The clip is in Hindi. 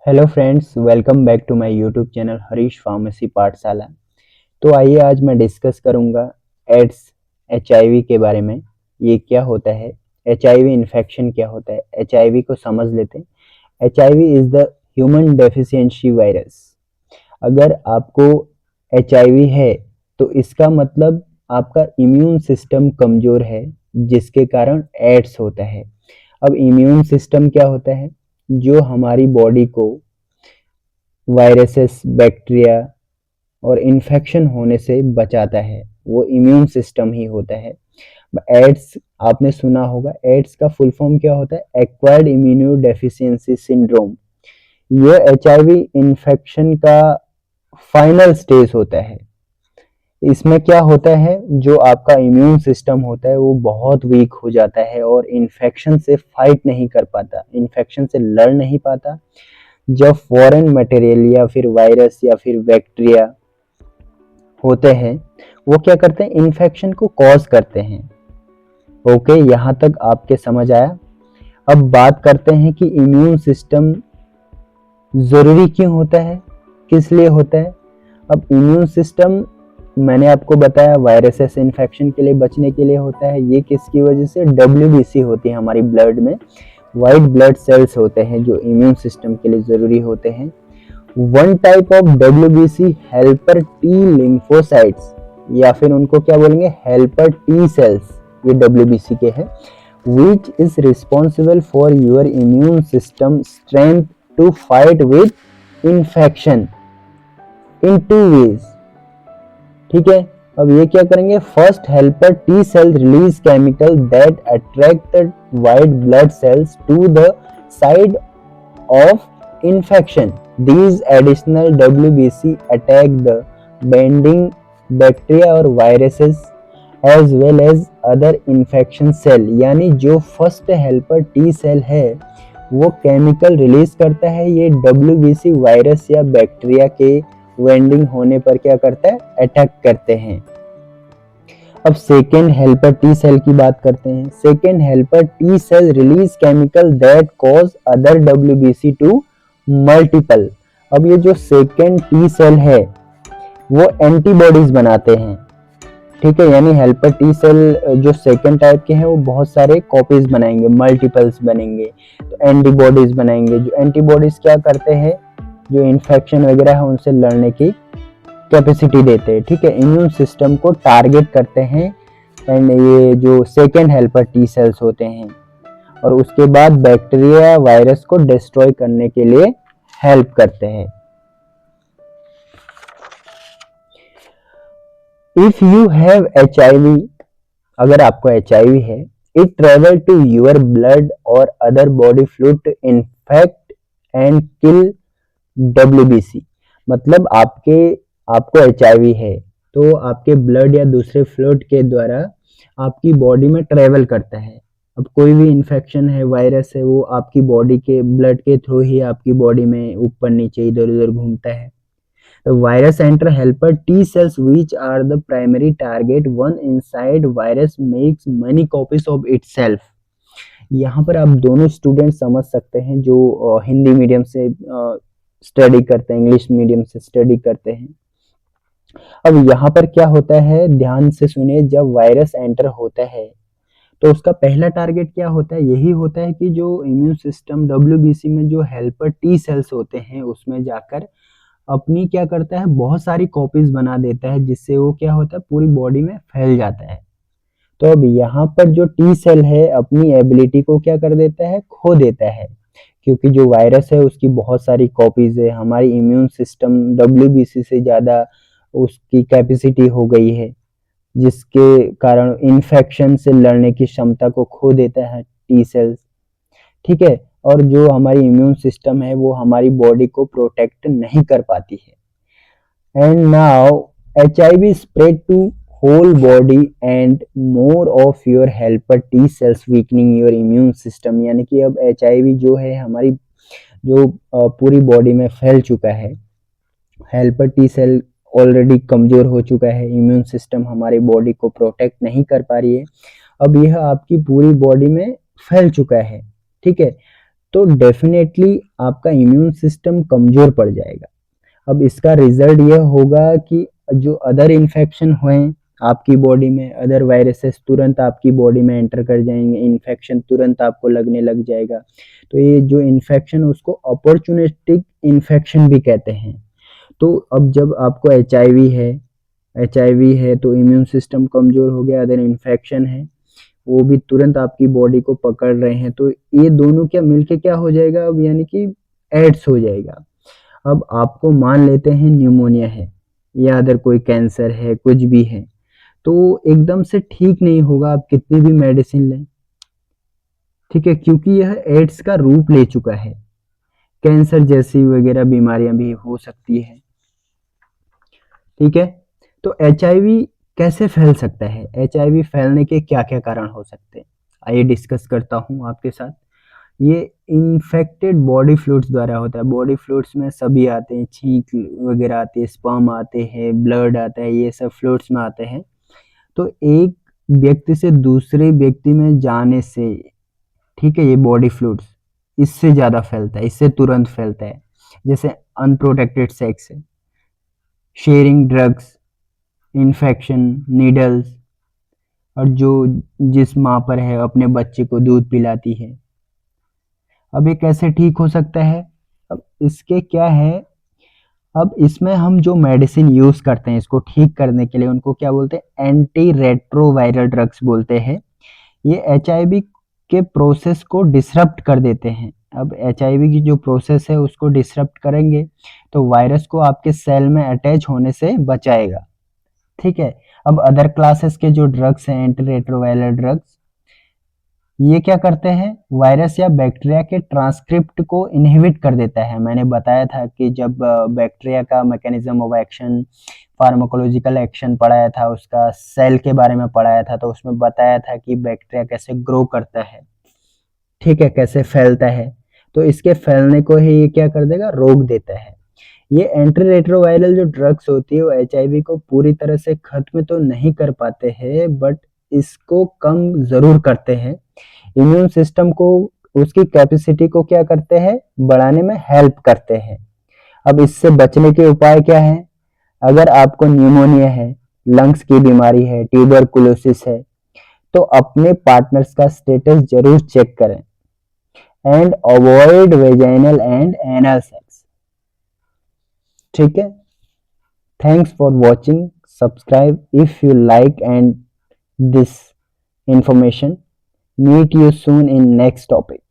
Hello friends, welcome back to my YouTube channel Harish pharmacy Pathshala. तो आइए आज मैं डिस्कस करूंगा एड्स एचआईवी के बारे में। ये क्या होता है, एचआईवी इन्फेक्शन क्या होता है, एचआईवी को समझ लेते हैं। HIV is the human deficiency virus. अगर आपको एचआईवी है तो इसका मतलब आपका इम्यून सिस्टम कमज़ोर है, जिसके कारण एड्स होता है। अब इम्यून सिस्टम क्या होता है? जो हमारी बॉडी को वायरसेस, बैक्टीरिया और इन्फेक्शन होने से बचाता है, वो इम्यून सिस्टम ही होता है। एड्स आपने सुना होगा। एड्स का फुल फॉर्म क्या होता है? Acquired immuno deficiency syndrome. यह एचआईवी इन्फेक्शन का फाइनल स्टेज होता है। इसमें क्या होता है, जो आपका इम्यून सिस्टम होता है वो बहुत वीक हो जाता है और इन्फेक्शन से फाइट नहीं कर पाता, इन्फेक्शन से लड़ नहीं पाता। जब फॉरेन मटेरियल या फिर वायरस या फिर बैक्टीरिया होते हैं, वो क्या करते हैं? इन्फेक्शन को कॉज करते हैं। ओके, यहाँ तक आपके समझ आया। अब बात करते हैं कि इम्यून सिस्टम ज़रूरी क्यों होता है, किस लिए होता है। अब इम्यून सिस्टम मैंने आपको बताया वायरसेस इन्फेक्शन के लिए बचने के लिए होता है। ये किसकी वजह से? डब्ल्यूबीसी होती है हमारी ब्लड में, वाइट ब्लड सेल्स होते हैं जो इम्यून सिस्टम के लिए ज़रूरी होते हैं। One type of WBC helper T lymphocytes, या फिर उनको क्या बोलेंगे, हेल्पर टी सेल्स, ये डब्ल्यूबीसी के हैं, which is responsible for your immune system strength to fight with infection in two ways. ठीक है, अब ये क्या करेंगे? First, helper T cell release chemical that attract the white blood cells to the side of infection. These additional WBC attack the binding bacteria और viruses as well as other infection cell। यानी जो फर्स्ट हेल्पर टी सेल है वो केमिकल रिलीज करता है, ये WBC वायरस या बैक्टीरिया के वेंडिंग होने पर क्या करता है? अटैक करते हैं। अब सेकेंड हेल्पर टी सेल की बात करते हैं। Second helper T cell release chemical that cause other WBC to multiple. अब ये जो सेकेंड टी सेल है वो एंटीबॉडीज बनाते हैं। ठीक है, यानी हेल्पर टी सेल जो सेकेंड टाइप के हैं वो बहुत सारे कॉपीज बनाएंगे, मल्टीपल्स बनेंगे, तो एंटीबॉडीज बनाएंगे। जो एंटीबॉडीज क्या करते हैं? जो इन्फेक्शन वगैरह है उनसे लड़ने की कैपेसिटी देते हैं। ठीक है, इम्यून सिस्टम को टारगेट करते हैं, एंड ये जो सेकेंड हेल्पर टी सेल्स होते हैं, और उसके बाद बैक्टीरिया वायरस को डिस्ट्रॉय करने के लिए हेल्प करते हैं। इफ यू हैव एचआईवी, अगर आपको एचआईवी है, it travel to your blood और other body fluid to infect and kill WBC. मतलब आपको एचआईवी है तो आपके ब्लड या दूसरे फ्लूइड के द्वारा आपकी बॉडी में ट्रेवल करता है। अब कोई भी इन्फेक्शन है, वायरस है, वो आपकी बॉडी के ब्लड के थ्रू ही आपकी बॉडी में ऊपर नीचे इधर उधर घूमता है। Virus enter helper T cells which are the primary target, one inside virus makes many copies of itself. यहाँ पर आप दोनों स्टूडेंट समझ सकते हैं जो हिंदी मीडियम से स्टडी करते हैं, इंग्लिश मीडियम से स्टडी करते हैं। अब यहाँ पर क्या होता है, ध्यान से सुनिए। जब वायरस एंटर होता है तो उसका पहला टारगेट क्या होता है? यही होता है कि जो इम्यून सिस्टम डब्ल्यूबीसी में जो हेल्पर टी सेल्स होते हैं उसमें जाकर अपनी क्या करता है, बहुत सारी कॉपीज बना देता है, जिससे वो क्या होता है, पूरी बॉडी में फैल जाता है। तो अब यहाँ पर जो टी सेल है अपनी एबिलिटी को क्या कर देता है, खो देता है, क्योंकि जो वायरस है उसकी बहुत सारी कॉपीज है। हमारी इम्यून सिस्टम डब्ल्यूबीसी से ज़्यादा उसकी कैपेसिटी हो गई है, जिसके कारण इन्फेक्शन से लड़ने की क्षमता को खो देता है टी सेल्स। ठीक है, और जो हमारी इम्यून सिस्टम है वो हमारी बॉडी को प्रोटेक्ट नहीं कर पाती है। And now HIV spread to whole body and more of your helper T cells weakening your immune system. यानी कि अब एचआईवी जो है हमारी जो पूरी बॉडी में फैल चुका है, हेल्पर टी सेल ऑलरेडी कमज़ोर हो चुका है, इम्यून सिस्टम हमारी बॉडी को प्रोटेक्ट नहीं कर पा रही है, अब यह आपकी पूरी बॉडी में फैल चुका है। ठीक है, तो डेफिनेटली आपका इम्यून सिस्टम कमजोर पड़ जाएगा। अब इसका रिजल्ट ये होगा कि जो अदर इन्फेक्शन हुए आपकी बॉडी में, अदर वायरसेस तुरंत आपकी बॉडी में एंटर कर जाएंगे, इन्फेक्शन तुरंत आपको लगने लग जाएगा। तो ये जो इन्फेक्शन उसको अपॉर्चुनिस्टिक इन्फेक्शन भी कहते हैं। तो अब जब आपको एचआईवी है तो इम्यून सिस्टम कमजोर हो गया, अदर इन्फेक्शन है वो भी तुरंत आपकी बॉडी को पकड़ रहे हैं, तो ये दोनों क्या मिलके क्या हो जाएगा अब, यानी कि एड्स हो जाएगा। अब आपको मान लेते हैं न्यूमोनिया है या अदर कोई कैंसर है, कुछ भी है, तो एकदम से ठीक नहीं होगा आप कितनी भी मेडिसिन लें, ठीक है, क्योंकि यह एड्स का रूप ले चुका है। कैंसर जैसी वगैरह बीमारियां भी हो सकती है, ठीक है। तो एचआईवी कैसे फैल सकता है, एचआईवी फैलने के क्या क्या कारण हो सकते हैं, आइए डिस्कस करता हूं आपके साथ। ये इन्फेक्टेड बॉडी फ्लूइड्स द्वारा होता है। बॉडी फ्लूइड्स में सभी आते हैं, छींक वगैरह आती है, स्पर्म आते हैं, ब्लड आता है, ये सब फ्लूइड्स में आते हैं। तो एक व्यक्ति से दूसरे व्यक्ति में जाने से, ठीक है, ये बॉडी फ्लूइड्स इससे ज़्यादा फैलता है, इससे तुरंत फैलता है। जैसे अनप्रोटेक्टेड सेक्स है, शेयरिंग ड्रग्स, इन्फेक्शन, नीडल्स, और जो जिस माँ पर है अपने बच्चे को दूध पिलाती है। अब ये कैसे ठीक हो सकता है, अब इसके क्या है, अब इसमें हम जो मेडिसिन यूज करते हैं इसको ठीक करने के लिए उनको क्या बोलते हैं, एंटी रेट्रोवायरल ड्रग्स बोलते हैं। ये एचआईवी के प्रोसेस को डिसरप्ट कर देते हैं। अब एचआईवी की जो प्रोसेस है उसको डिसरप्ट करेंगे तो वायरस को आपके सेल में अटैच होने से बचाएगा, ठीक है। अब अदर क्लासेस के जो ड्रग्स हैं, एंटी रेट्रोवायरल ड्रग्स, ये क्या करते हैं, वायरस या बैक्टीरिया के ट्रांसक्रिप्ट को इनहिबिट कर देता है। मैंने बताया था कि जब बैक्टीरिया का mechanism of action, pharmacological action पढ़ाया था, उसका सेल के बारे में पढ़ाया था, तो उसमें बताया था कि बैक्टीरिया कैसे ग्रो करता है, ठीक है, कैसे फैलता है। तो इसके फैलने को ही ये क्या कर देगा, रोक देता है। ये एंटी रेट्रोवायरल जो ड्रग्स होती है वो एचआईवी को पूरी तरह से खत्म तो नहीं कर पाते हैं, बट इसको कम जरूर करते हैं। इम्यून सिस्टम को, उसकी कैपेसिटी को क्या करते हैं, बढ़ाने में हेल्प करते हैं। अब इससे बचने के उपाय क्या है, अगर आपको न्यूमोनिया है, लंग्स की बीमारी है, ट्यूबरकुलोसिस है, तो अपने पार्टनर्स का स्टेटस जरूर चेक करें and avoid vaginal and anal sex, ठीक है। Thanks for watching. Subscribe if you like and this information. Meet you soon in next topic.